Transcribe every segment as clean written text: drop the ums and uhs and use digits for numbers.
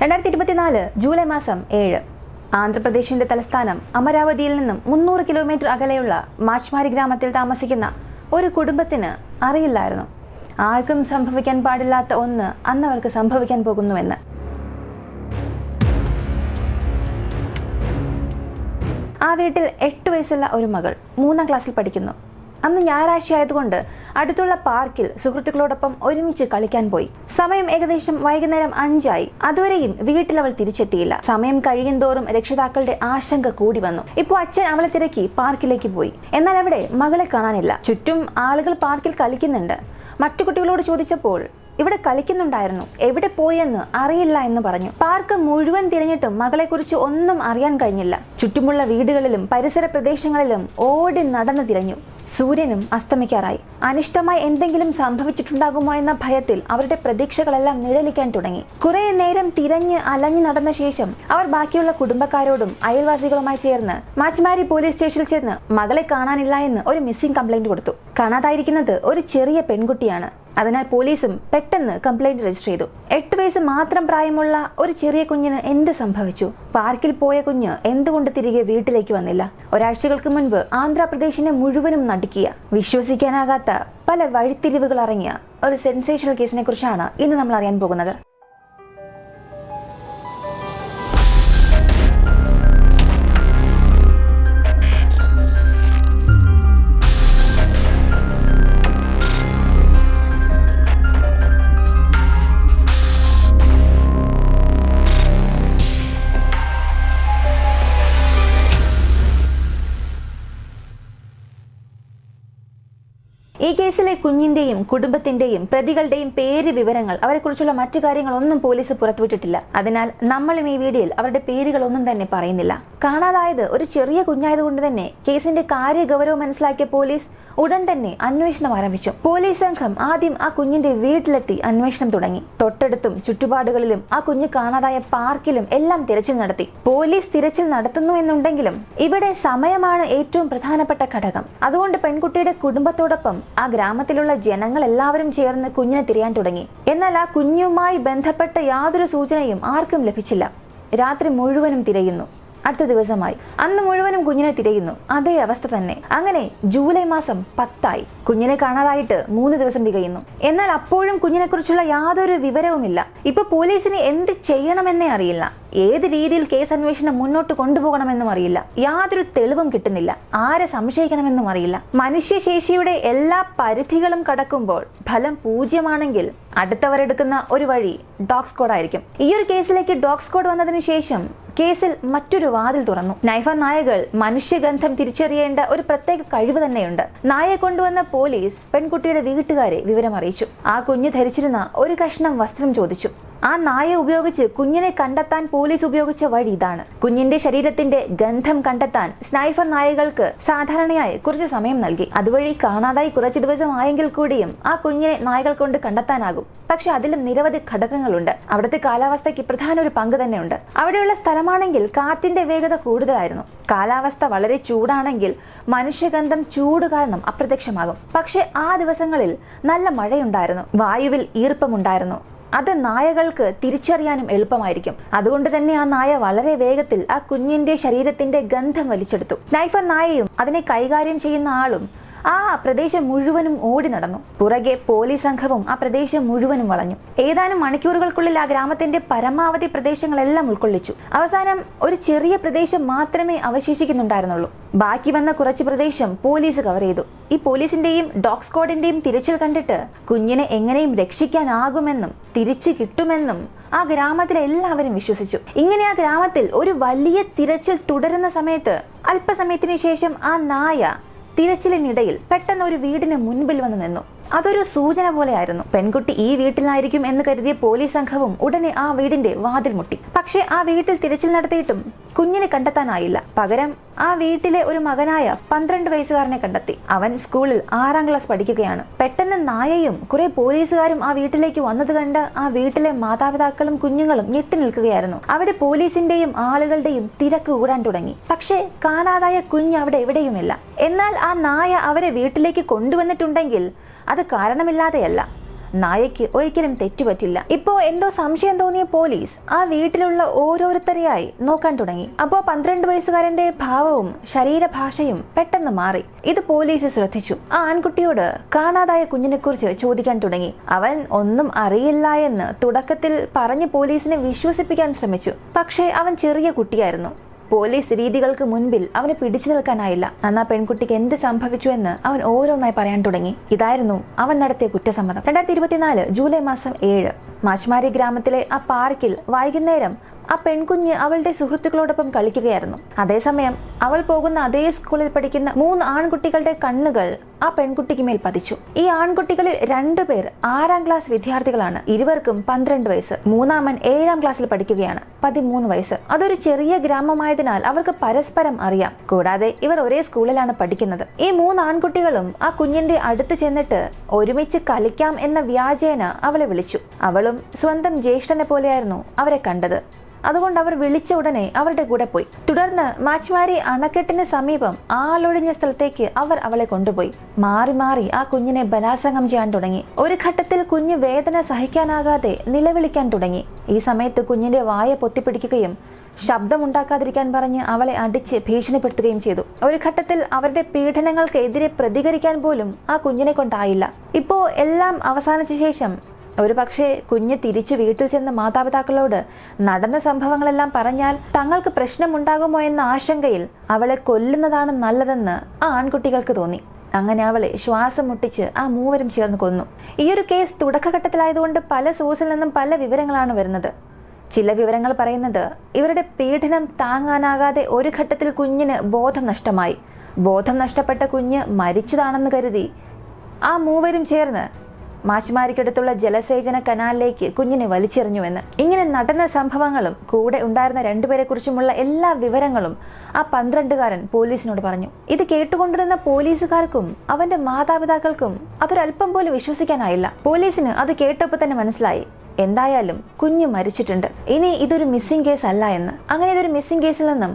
2024 July മാസം 7 ആന്ധ്രാപ്രദേശിന്റെ തലസ്ഥാനം അമരാവതിയിൽ നിന്നും 300 കിലോമീറ്റർ അകലെയുള്ള മാച്ച്മാരി ഗ്രാമത്തിൽ താമസിക്കുന്ന ഒരു കുടുംബത്തിന് അറിയില്ലായിരുന്നു ആർക്കും സംഭവിക്കാൻ പാടില്ലാത്ത ഒന്ന് അന്ന് അവർക്ക് സംഭവിക്കാൻ പോകുന്നുവെന്ന്. ആ വീട്ടിൽ 8 വയസ്സുള്ള ഒരു മകൾ 3ാം ക്ലാസ്സിൽ പഠിക്കുന്നു. അന്ന് ഞായറാഴ്ച ആയതുകൊണ്ട് അടുത്തുള്ള പാർക്കിൽ സുഹൃത്തുക്കളോടൊപ്പം ഒരുമിച്ച് കളിക്കാൻ പോയി. സമയം ഏകദേശം വൈകുന്നേരം 5 ആയി. അതുവരെയും വീട്ടിൽ അവൾ തിരിച്ചെത്തിയില്ല. സമയം കഴിയുന്തോറും രക്ഷിതാക്കളുടെ ആശങ്ക കൂടി വന്നു. ഇപ്പോൾ അച്ഛൻ അവളെ തിരക്കി പാർക്കിലേക്ക് പോയി. എന്നാൽ അവിടെ മകളെ കാണാനില്ല. ചുറ്റും ആളുകൾ പാർക്കിൽ കളിക്കുന്നുണ്ട്. മറ്റു കുട്ടികളോട് ചോദിച്ചപ്പോൾ ഇവിടെ കളിക്കുന്നുണ്ടായിരുന്നു, എവിടെ പോയെന്ന് അറിയില്ല എന്ന് പറഞ്ഞു. പാർക്ക് മുഴുവൻ തിരഞ്ഞിട്ടും മകളെക്കുറിച്ച് ഒന്നും അറിയാൻ കഴിഞ്ഞില്ല. ചുറ്റുമുള്ള വീടുകളിലും പരിസര പ്രദേശങ്ങളിലും ഓടി നടന്നു തിരഞ്ഞു. സൂര്യനും അസ്തമിക്കാറായി. അനിഷ്ടമായി എന്തെങ്കിലും സംഭവിച്ചിട്ടുണ്ടാകുമോ എന്ന ഭയത്തിൽ അവരുടെ പ്രതീക്ഷകളെല്ലാം നിഴലിക്കാൻ തുടങ്ങി. കുറെ നേരം തിരഞ്ഞ് അലഞ്ഞു നടന്ന ശേഷം അവർ ബാക്കിയുള്ള കുടുംബക്കാരോടും അയൽവാസികളുമായി ചേർന്ന് മാച്ച്മാരി പോലീസ് സ്റ്റേഷനിൽ ചെന്ന് മകളെ കാണാനില്ല എന്ന് ഒരു മിസ്സിംഗ് കംപ്ലൈന്റ് കൊടുത്തു. കാണാതായിരിക്കുന്നത് ഒരു ചെറിയ പെൺകുട്ടിയാണ്. അതിനാൽ പോലീസും പെട്ടെന്ന് കംപ്ലൈന്റ് രജിസ്റ്റർ ചെയ്തു. 8 വയസ്സ് മാത്രം പ്രായമുള്ള ഒരു ചെറിയ കുഞ്ഞിന് എന്ത് സംഭവിച്ചു? പാർക്കിൽ പോയ കുഞ്ഞ് എന്തുകൊണ്ട് തിരികെ വീട്ടിലേക്ക് വന്നില്ല? ഒരാഴ്ചകൾക്ക് മുൻപ് ആന്ധ്രാപ്രദേശിനെ മുഴുവനും നടുക്കിയ, വിശ്വസിക്കാനാകാത്ത പല വഴിത്തിരിവുകൾ ഇറങ്ങിയ ഒരു സെൻസേഷണൽ കേസിനെ കുറിച്ചാണ് ഇന്ന് നമ്മൾ അറിയാൻ പോകുന്നത്. ഈ കേസിലെ കുഞ്ഞിന്റെയും കുടുംബത്തിന്റെയും പ്രതികളുടെയും പേര്, വിവരങ്ങൾ, അവരെക്കുറിച്ചുള്ള മറ്റു കാര്യങ്ങളൊന്നും പോലീസ് പുറത്തുവിട്ടിട്ടില്ല. അതിനാൽ നമ്മളും ഈ വീഡിയോയിൽ അവരുടെ പേരുകളൊന്നും തന്നെ പറയുന്നില്ല. കാണാതായത് ഒരു ചെറിയ കുഞ്ഞായതുകൊണ്ട് തന്നെ കേസിന്റെ കാര്യഗൗരവം മനസ്സിലാക്കിയ പോലീസ് ഉടൻ തന്നെ അന്വേഷണം ആരംഭിച്ചു. പോലീസ് സംഘം ആദ്യം ആ കുഞ്ഞിന്റെ വീട്ടിലെത്തി അന്വേഷണം തുടങ്ങി. തൊട്ടടുത്തും ചുറ്റുപാടുകളിലും ആ കുഞ്ഞ് കാണാതായ പാർക്കിലും എല്ലാം തിരച്ചിൽ നടത്തി. പോലീസ് തിരച്ചിൽ നടത്തുന്നു എന്നുണ്ടെങ്കിലും ഇവിടെ സമയമാണ് ഏറ്റവും പ്രധാനപ്പെട്ട ഘടകം. അതുകൊണ്ട് പെൺകുട്ടിയുടെ കുടുംബത്തോടൊപ്പം ആ ഗ്രാമത്തിലുള്ള ജനങ്ങൾ എല്ലാവരും ചേർന്ന് കുഞ്ഞിനെ തിരയാൻ തുടങ്ങി. എന്നാൽ ആ കുഞ്ഞുമായി ബന്ധപ്പെട്ട യാതൊരു സൂചനയും ആർക്കും ലഭിച്ചില്ല. രാത്രി മുഴുവനും തിരയുന്നു. അടുത്ത ദിവസമായി. അന്ന് മുഴുവനും കുഞ്ഞിനെ തിരയുന്നു. അതേ അവസ്ഥ തന്നെ. അങ്ങനെ ജൂലൈ മാസം 10 ആയി. കുഞ്ഞിനെ കാണാതായിട്ട് 3 ദിവസം തികയുന്നു. എന്നാൽ അപ്പോഴും കുഞ്ഞിനെ കുറിച്ചുള്ള യാതൊരു വിവരവുമില്ല. ഇപ്പൊ പോലീസിന് എന്ത് ചെയ്യണമെന്നേ അറിയില്ല. ഏത് രീതിയിൽ കേസ് അന്വേഷണം മുന്നോട്ട് കൊണ്ടുപോകണമെന്നും അറിയില്ല. യാതൊരു തെളിവും കിട്ടുന്നില്ല. ആരെ സംശയിക്കണമെന്നും അറിയില്ല. മനുഷ്യശേഷിയുടെ എല്ലാ പരിധികളും കടക്കുമ്പോൾ ഫലം 0 ആണെങ്കിൽ അടുത്തവരെടുക്കുന്ന ഒരു വഴി ഡോഗ് സ്ക്വാഡ് ആയിരിക്കും. ഈ ഒരു കേസിലേക്ക് ഡോഗ് സ്ക്വാഡ് വന്നതിന് ശേഷം കേസിൽ മറ്റൊരു വാതിൽ തുറന്നു. നൈഫ നായകൾ മനുഷ്യഗന്ധം തിരിച്ചറിയേണ്ട ഒരു പ്രത്യേക കഴിവ് തന്നെയുണ്ട്. നായയെ കൊണ്ടുവന്ന പോലീസ് പെൺകുട്ടിയുടെ വീട്ടുകാരെ വിവരം അറിയിച്ചു. ആ കുഞ്ഞ് ധരിച്ചിരുന്ന ഒരു കഷ്ണം വസ്ത്രം ചോദിച്ചു. ആ നായ ഉപയോഗിച്ച് കുഞ്ഞിനെ കണ്ടെത്താൻ പോലീസ് ഉപയോഗിച്ച വഴി ഇതാണ്. കുഞ്ഞിന്റെ ശരീരത്തിന്റെ ഗന്ധം കണ്ടെത്താൻ സ്നൈഫർ നായകൾക്ക് സാധാരണയായി കുറച്ച് സമയം നൽകി. അതുവഴി കാണാതായി കുറച്ച് ദിവസം ആയെങ്കിൽ കൂടിയും ആ കുഞ്ഞിനെ നായകൾ കൊണ്ട് കണ്ടെത്താനാകും. പക്ഷെ അതിലും നിരവധി ഘടകങ്ങളുണ്ട്. അവിടുത്തെ കാലാവസ്ഥയ്ക്ക് പ്രധാന ഒരു പങ്ക് തന്നെയുണ്ട്. അവിടെയുള്ള സ്ഥലമാണെങ്കിൽ കാറ്റിന്റെ വേഗത കൂടുതലായിരുന്നു. കാലാവസ്ഥ വളരെ ചൂടാണെങ്കിൽ മനുഷ്യഗന്ധം ചൂട് കാരണം അപ്രത്യക്ഷമാകും. പക്ഷെ ആ ദിവസങ്ങളിൽ നല്ല മഴയുണ്ടായിരുന്നു. വായുവിൽ ഈർപ്പമുണ്ടായിരുന്നു. അത് നായകൾക്ക് തിരിച്ചറിയാനും എളുപ്പമായിരിക്കും. അതുകൊണ്ട് തന്നെ ആ നായ വളരെ വേഗത്തിൽ ആ കുഞ്ഞിന്റെ ശരീരത്തിന്റെ ഗന്ധം വലിച്ചെടുത്തു. സ്നൈഫർ നായയും അതിനെ കൈകാര്യം ചെയ്യുന്ന ആളും ആ പ്രദേശം മുഴുവനും ഓടി നടന്നു. പുറകെ പോലീസ് സംഘവും ആ പ്രദേശം മുഴുവനും വളഞ്ഞു. ഏതാനും മണിക്കൂറുകൾക്കുള്ളിൽ ആ ഗ്രാമത്തിന്റെ പരമാവധി പ്രദേശങ്ങളെല്ലാം ഉൾക്കൊള്ളിച്ചു. അവസാനം ഒരു ചെറിയ പ്രദേശം മാത്രമേ അവശേഷിക്കുന്നുണ്ടായിരുന്നുള്ളൂ. ബാക്കി വന്ന കുറച്ച് പ്രദേശം പോലീസ് കവർ ചെയ്തു. ഈ പോലീസിന്റെയും ഡോഗ് സ്ക്വാഡിന്റെയും തിരച്ചിൽ കണ്ടിട്ട് കുഞ്ഞിനെ എങ്ങനെയും രക്ഷിക്കാനാകുമെന്നും തിരിച്ചു കിട്ടുമെന്നും ആ ഗ്രാമത്തിലെ എല്ലാവരും വിശ്വസിച്ചു. ഇങ്ങനെ ആ ഗ്രാമത്തിൽ ഒരു വലിയ തിരച്ചിൽ തുടരുന്ന സമയത്ത് അല്പസമയത്തിന് ശേഷം ആ നായ തിരച്ചിലിനിടയിൽ പെട്ടെന്ന് ഒരു വീടിന് മുൻപിൽ വന്ന് നിന്നു. അതൊരു സൂചന പോലെയായിരുന്നു. പെൺകുട്ടി ഈ വീട്ടിലായിരിക്കും എന്ന് കരുതിയ പോലീസ് സംഘവും ഉടനെ ആ വീടിന്റെ വാതിൽ മുട്ടി. പക്ഷെ ആ വീട്ടിൽ തിരച്ചിൽ നടത്തിയിട്ടും കുഞ്ഞിനെ കണ്ടെത്താനായില്ല. പകരം ആ വീട്ടിലെ ഒരു മകനായ 12 വയസ്സുകാരനെ കണ്ടെത്തി. അവൻ സ്കൂളിൽ 6ാം ക്ലാസ് പഠിക്കുകയാണ്. പെട്ടെന്ന് നായയും കുറെ പോലീസുകാരും ആ വീട്ടിലേക്ക് വന്നത് കണ്ട് ആ വീട്ടിലെ മാതാപിതാക്കളും കുഞ്ഞുങ്ങളും ഞെട്ടി നിൽക്കുകയായിരുന്നു. അവിടെ പോലീസിന്റെയും ആളുകളുടെയും തിരക്ക് കൂടാൻ തുടങ്ങി. പക്ഷേ കാണാതായ കുഞ്ഞ് അവിടെ എവിടെയുമില്ല. എന്നാൽ ആ നായ അവരെ വീട്ടിലേക്ക് കൊണ്ടുവന്നിട്ടുണ്ടെങ്കിൽ അത് കാരണമില്ലാതെയല്ല. നായയ്ക്ക് ഒരിക്കലും തെറ്റുപറ്റില്ല. ഇപ്പോ എന്തോ സംശയം തോന്നിയ പോലീസ് ആ വീട്ടിലുള്ള ഓരോരുത്തരെയായി നോക്കാൻ തുടങ്ങി. അപ്പോ 12 വയസ്സുകാരന്റെ ഭാവവും ശരീരഭാഷയും പെട്ടെന്ന് മാറി. ഇത് പോലീസ് ശ്രദ്ധിച്ചു. ആ ആൺകുട്ടിയോട് കാണാതായ കുഞ്ഞിനെ കുറിച്ച് ചോദിക്കാൻ തുടങ്ങി. അവൻ ഒന്നും അറിയില്ല എന്ന് തുടക്കത്തിൽ പറഞ്ഞ് പോലീസിനെ വിശ്വസിപ്പിക്കാൻ ശ്രമിച്ചു. പക്ഷേ അവൻ ചെറിയ കുട്ടിയായിരുന്നു. പോലീസ് രീതികൾക്ക് മുൻപിൽ അവന് പിടിച്ചു നിൽക്കാനായില്ല. അന്ന് ആ പെൺകുട്ടിക്ക് എന്ത് സംഭവിച്ചു എന്ന് അവൻ ഓരോന്നായി പറയാൻ തുടങ്ങി. ഇതായിരുന്നു അവൻ നടത്തിയ കുറ്റസമ്മതം. 2024 ജൂലൈ മാസം 7 മാച്ച്മാരി ഗ്രാമത്തിലെ ആ പാർക്കിൽ വൈകുന്നേരം ആ പെൺകുഞ്ഞ് അവളുടെ സുഹൃത്തുക്കളോടൊപ്പം കളിക്കുകയായിരുന്നു. അതേസമയം അവൾ പോകുന്ന അതേ സ്കൂളിൽ പഠിക്കുന്ന 3 ആൺകുട്ടികളുടെ കണ്ണുകൾ ആ പെൺകുട്ടിക്ക് മേൽ പതിച്ചു. ഈ ആൺകുട്ടികളിൽ 2 പേർ 6ാം ക്ലാസ് വിദ്യാർത്ഥികളാണ്. ഇരുവർക്കും 12 വയസ്സ്. മൂന്നാമൻ 7ാം ക്ലാസ്സിൽ പഠിക്കുകയാണ്, 13 വയസ്സ്. അതൊരു ചെറിയ ഗ്രാമമായതിനാൽ അവർക്ക് പരസ്പരം അറിയാം. കൂടാതെ ഇവർ ഒരേ സ്കൂളിലാണ് പഠിക്കുന്നത്. ഈ 3 ആൺകുട്ടികളും ആ കുഞ്ഞിന്റെ അടുത്ത് ചെന്നിട്ട് ഒരുമിച്ച് കളിക്കാം എന്ന വ്യാജേന അവളെ വിളിച്ചു. അവളും സ്വന്തം ജ്യേഷ്ഠനെ പോലെയായിരുന്നു അവരെ കണ്ടത്. അതുകൊണ്ട് അവർ വിളിച്ച ഉടനെ അവരുടെ കൂടെ പോയി. തുടർന്ന് മാച്ച്മാരി അണക്കെട്ടിന് സമീപം ആളൊഴിഞ്ഞ സ്ഥലത്തേക്ക് അവർ അവളെ കൊണ്ടുപോയി. മാറി മാറി ആ കുഞ്ഞിനെ ബലാത്സംഗം ചെയ്യാൻ തുടങ്ങി. ഒരു ഘട്ടത്തിൽ കുഞ്ഞ് വേദന സഹിക്കാനാകാതെ നിലവിളിക്കാൻ തുടങ്ങി. ഈ സമയത്ത് കുഞ്ഞിന്റെ വായ പൊത്തിപ്പിടിക്കുകയും ശബ്ദമുണ്ടാക്കാതിരിക്കാൻ പറഞ്ഞ് അവളെ അടിച്ച് ഭീഷണിപ്പെടുത്തുകയും ചെയ്തു. ഒരു ഘട്ടത്തിൽ അവരുടെ പീഡനങ്ങൾക്കെതിരെ പ്രതികരിക്കാൻ പോലും ആ കുഞ്ഞിനെ കൊണ്ടായില്ല. ഇപ്പോ എല്ലാം അവസാനിച്ച ശേഷം ഒരു പക്ഷേ കുഞ്ഞ് തിരിച്ചു വീട്ടിൽ ചെന്ന് മാതാപിതാക്കളോട് നടന്ന സംഭവങ്ങളെല്ലാം പറഞ്ഞാൽ തങ്ങൾക്ക് പ്രശ്നമുണ്ടാകുമോ എന്ന ആശങ്കയിൽ അവളെ കൊല്ലുന്നതാണ് നല്ലതെന്ന് ആ ആൺകുട്ടികൾക്ക് തോന്നി. അങ്ങനെ അവളെ ശ്വാസം മുട്ടിച്ച് ആ 3 ചേർന്ന് കൊന്നു. ഈ ഒരു കേസ് തുടക്കഘട്ടത്തിലായതുകൊണ്ട് പല സോഴ്സിൽ നിന്നും പല വിവരങ്ങളാണ് വരുന്നത്. ചില വിവരങ്ങൾ പറയുന്നത് ഇവരുടെ പീഡനം താങ്ങാനാകാതെ ഒരു ഘട്ടത്തിൽ കുഞ്ഞിന് ബോധം നഷ്ടമായി. ബോധം നഷ്ടപ്പെട്ട കുഞ്ഞ് മരിച്ചതാണെന്ന് കരുതി ആ 3 ചേർന്ന് മാച്ച്മാരിക്കടുത്തുള്ള ജലസേചന കനാലിലേക്ക് കുഞ്ഞിനെ വലിച്ചെറിഞ്ഞുവെന്ന്. ഇങ്ങനെ നടന്ന സംഭവങ്ങളും കൂടെ ഉണ്ടായിരുന്ന 2 പേരെ കുറിച്ചുമുള്ള എല്ലാ വിവരങ്ങളും ആ 12കാരൻ പോലീസിനോട് പറഞ്ഞു. ഇത് കേട്ടുകൊണ്ടിരുന്ന പോലീസുകാർക്കും അവന്റെ മാതാപിതാക്കൾക്കും അതൊരല്പം പോലും വിശ്വസിക്കാനായില്ല. പോലീസിന് അത് കേട്ടപ്പോൾ തന്നെ മനസ്സിലായി, എന്തായാലും കുഞ്ഞ് മരിച്ചിട്ടുണ്ട്. ഇനി ഇതൊരു മിസ്സിംഗ് കേസ് അല്ല എന്ന്. അങ്ങനെ ഇതൊരു മിസ്സിംഗ് കേസിൽ നിന്നും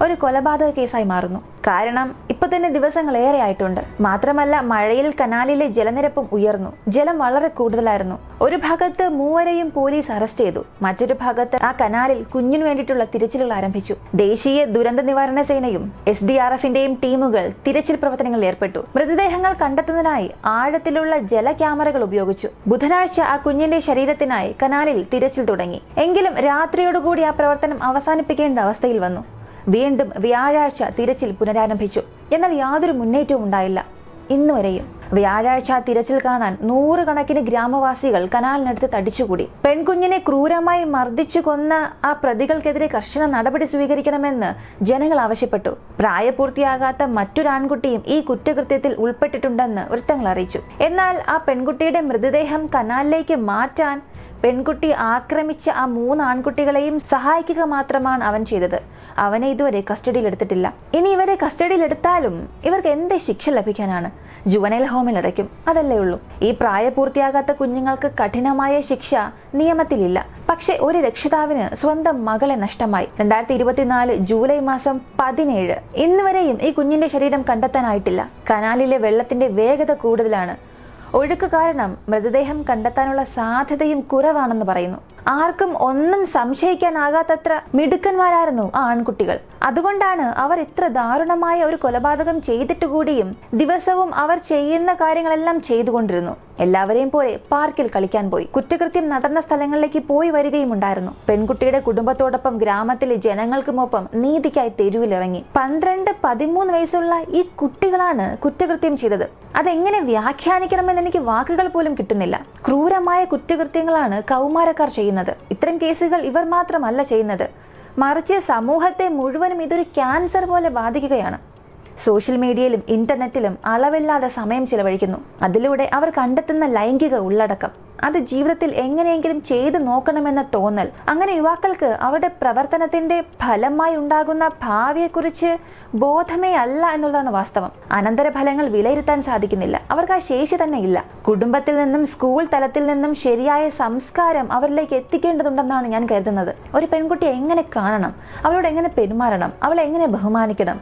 ഒരു കൊലപാതക കേസായി മാറുന്നു. കാരണം ഇപ്പൊ തന്നെ ദിവസങ്ങൾ ഏറെ ആയിട്ടുണ്ട്. മാത്രമല്ല മഴയിൽ കനാലിലെ ജലനിരപ്പും ഉയർന്നു. ജലം വളരെ കൂടുതലായിരുന്നു. ഒരു ഭാഗത്ത് 3 പോലീസ് അറസ്റ്റ് ചെയ്തു. മറ്റൊരു ഭാഗത്ത് ആ കനാലിൽ കുഞ്ഞിനു വേണ്ടിയിട്ടുള്ള തിരച്ചിലുകൾ ആരംഭിച്ചു. ദേശീയ ദുരന്ത നിവാരണ സേനയും SDRFന്റെയും ടീമുകൾ തിരച്ചിൽ പ്രവർത്തനങ്ങളിൽ ഏർപ്പെട്ടു. മൃതദേഹങ്ങൾ കണ്ടെത്തുന്നതിനായി ആഴത്തിലുള്ള ജല ക്യാമറകൾ ഉപയോഗിച്ചു. ബുധനാഴ്ച ആ കുഞ്ഞിന്റെ ശരീരത്തിനായി കനാലിൽ തിരച്ചിൽ തുടങ്ങി. എങ്കിലും രാത്രിയോടുകൂടി ആ പ്രവർത്തനം അവസാനിപ്പിക്കേണ്ട അവസ്ഥയിൽ വന്നു. വീണ്ടും വ്യാഴാഴ്ച തിരച്ചിൽ പുനരാരംഭിച്ചു. എന്നാൽ യാതൊരു മുന്നേറ്റവും ഉണ്ടായില്ല. ഇന്നുവരെയും വ്യാഴാഴ്ച തിരച്ചിൽ കാണാൻ 100 കണക്കിന് ഗ്രാമവാസികൾ കനാലിനടുത്ത് തടിച്ചുകൂടി. പെൺകുഞ്ഞിനെ ക്രൂരമായി മർദ്ദിച്ചു കൊന്ന ആ പ്രതികൾക്കെതിരെ കർശന നടപടി സ്വീകരിക്കണമെന്ന് ജനങ്ങൾ ആവശ്യപ്പെട്ടു. പ്രായപൂർത്തിയാകാത്ത മറ്റൊരു ആൺകുട്ടിയും ഈ കുറ്റകൃത്യത്തിൽ ഉൾപ്പെട്ടിട്ടുണ്ടെന്ന് വൃത്തങ്ങൾ അറിയിച്ചു. എന്നാൽ ആ പെൺകുട്ടിയുടെ മൃതദേഹം കനാലിലേക്ക് മാറ്റാൻ പെൺകുട്ടി ആക്രമിച്ച ആ 3 ആൺകുട്ടികളെയും സഹായിക്കുക മാത്രമാണ് അവൻ ചെയ്തത്. അവനെ ഇതുവരെ കസ്റ്റഡിയിൽ എടുത്തിട്ടില്ല. ഇനി ഇവരെ കസ്റ്റഡിയിൽ എടുത്താലും ഇവർക്ക് എന്ത് ശിക്ഷ ലഭിക്കാനാണ്? ജുവനൈൽ ഹോമിൽ അടയ്ക്കും, അതല്ലേ ഉള്ളൂ. ഈ പ്രായപൂർത്തിയാകാത്ത കുഞ്ഞുങ്ങൾക്ക് കഠിനമായ ശിക്ഷ നിയമത്തിലില്ല. പക്ഷെ ഒരു രക്ഷിതാവിന് സ്വന്തം മകളെ നഷ്ടമായി. 2024 ജൂലൈ മാസം 17 ഇന്നുവരെയും ഈ കുഞ്ഞിന്റെ ശരീരം കണ്ടെത്താനായിട്ടില്ല. കനാലിലെ വെള്ളത്തിന്റെ വേഗത കൂടുതലാണ്. ഒഴുക്ക് കാരണം മൃതദേഹം കണ്ടെത്താനുള്ള സാധ്യതയും കുറവാണെന്ന് പറയുന്നു. ആർക്കും ഒന്നും സംശയിക്കാനാകാത്തത്ര മിടുക്കന്മാരായിരുന്നു ആ ആൺകുട്ടികൾ. അതുകൊണ്ടാണ് അവർ ഇത്ര ദാരുണമായ ഒരു കൊലപാതകം ചെയ്തിട്ടുകൂടിയും ദിവസവും അവർ ചെയ്യുന്ന കാര്യങ്ങളെല്ലാം ചെയ്തുകൊണ്ടിരുന്നു. എല്ലാവരെയും പോലെ പാർക്കിൽ കളിക്കാൻ പോയി. കുറ്റകൃത്യം നടന്ന സ്ഥലങ്ങളിലേക്ക് പോയി വരികയും ഉണ്ടായിരുന്നു. പെൺകുട്ടിയുടെ കുടുംബത്തോടൊപ്പം ഗ്രാമത്തിലെ ജനങ്ങൾക്കുമൊപ്പം നീതിക്കായി തെരുവിലിറങ്ങി. 12-13 വയസ്സുള്ള ഈ കുട്ടികളാണ് കുറ്റകൃത്യം ചെയ്തത്. അതെങ്ങനെ വ്യാഖ്യാനിക്കണമെന്ന് എനിക്ക് വാക്കുകൾ പോലും കിട്ടുന്നില്ല. ക്രൂരമായ കുറ്റകൃത്യങ്ങളാണ് കൗമാരക്കാർ ചെയ്യുന്നത്. ഇത്തരം കേസുകൾ ഇവർ മാത്രമല്ല ചെയ്യുന്നത്, മറിച്ച് സമൂഹത്തെ മുഴുവനും ഇതൊരു ക്യാൻസർ പോലെ ബാധിക്കുകയാണ്. സോഷ്യൽ മീഡിയയിലും ഇന്റർനെറ്റിലും അളവില്ലാതെ സമയം ചിലവഴിക്കുന്നു. അതിലൂടെ അവർ കണ്ടെത്തുന്ന ലൈംഗിക ഉള്ളടക്കം അത് ജീവിതത്തിൽ എങ്ങനെയെങ്കിലും ചെയ്തു നോക്കണമെന്ന തോന്നൽ. അങ്ങനെ യുവാക്കൾക്ക് അവരുടെ പ്രവർത്തനത്തിന്റെ ഫലമായി ഉണ്ടാകുന്ന ഭാവിയെക്കുറിച്ച് ബോധമേ അല്ല എന്നുള്ളതാണ് വാസ്തവം. അനന്തരഫലങ്ങൾ വിലയിരുത്താൻ സാധിക്കുന്നില്ല. അവർക്ക് ആ ശേഷി തന്നെ ഇല്ല. കുടുംബത്തിൽ നിന്നും സ്കൂൾ തലത്തിൽ നിന്നും ശരിയായ സംസ്കാരം അവരിലേക്ക് എത്തിക്കേണ്ടതുണ്ടെന്നാണ് ഞാൻ കരുതുന്നത്. ഒരു പെൺകുട്ടിയെ എങ്ങനെ കാണണം, അവളോട് എങ്ങനെ പെരുമാറണം, അവളെ എങ്ങനെ ബഹുമാനിക്കണം,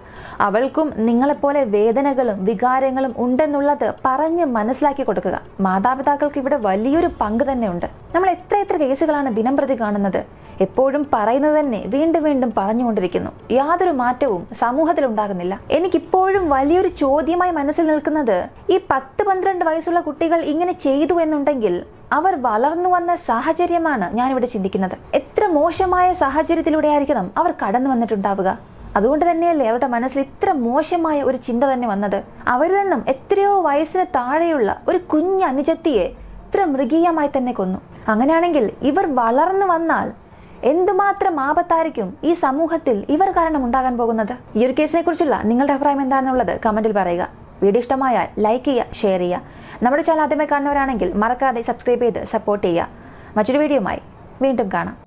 അവൾക്കും നിങ്ങളെപ്പോലെ വേദനകളും വികാരങ്ങളും ഉണ്ടെന്നുള്ളത് പറഞ്ഞ് മനസ്സിലാക്കി കൊടുക്കുക. മാതാപിതാക്കൾക്ക് ഇവിടെ വലിയൊരു പങ്ക് തന്നെ ഉണ്ട്. നമ്മൾ എത്ര കേസുകളാണ് ദിനംപ്രതി കാണുന്നത്. എപ്പോഴും പറയുന്നത് തന്നെ വീണ്ടും വീണ്ടും പറഞ്ഞുകൊണ്ടിരിക്കുന്നു. യാതൊരു മാറ്റവും സമൂഹത്തിൽ ഉണ്ടാകുന്നില്ല. എനിക്കിപ്പോഴും വലിയൊരു ചോദ്യമായി മനസ്സിൽ നിൽക്കുന്നത്, ഈ 10-12 വയസ്സുള്ള കുട്ടികൾ ഇങ്ങനെ ചെയ്തു എന്നുണ്ടെങ്കിൽ അവർ വളർന്നു വന്ന സാഹചര്യമാണ് ഞാനിവിടെ ചിന്തിക്കുന്നത്. എത്ര മോശമായ സാഹചര്യത്തിലൂടെ ആയിരിക്കണം അവർ കടന്നു വന്നിട്ടുണ്ടാവുക. അതുകൊണ്ട് തന്നെയല്ലേ അവരുടെ മനസ്സിൽ ഇത്ര മോശമായ ഒരു ചിന്ത തന്നെ വന്നത്. അവരിൽ നിന്നും എത്രയോ വയസ്സിന് താഴെയുള്ള ഒരു കുഞ്ഞ് അനുജത്തിയെ ഇത്ര മൃഗീയമായി തന്നെ കൊന്നു. അങ്ങനെയാണെങ്കിൽ ഇവർ വളർന്നു വന്നാൽ എന്തുമാത്രം ആപത്തായിരിക്കും ഈ സമൂഹത്തിൽ ഇവർ കാരണം ഉണ്ടാകാൻ പോകുന്നത്. ഈ ഒരു കേസിനെ കുറിച്ചുള്ള നിങ്ങളുടെ അഭിപ്രായം എന്താണെന്നുള്ളത് കമന്റിൽ പറയുക. വീഡിയോ ഇഷ്ടമായാൽ ലൈക്ക് ചെയ്യുക, ഷെയർ ചെയ്യുക. നമ്മുടെ ചാനൽ ആദ്യമായി കാണുന്നവരാണെങ്കിൽ മറക്കാതെ സബ്സ്ക്രൈബ് ചെയ്ത് സപ്പോർട്ട് ചെയ്യുക. മറ്റൊരു വീഡിയോയുമായി വീണ്ടും കാണാം.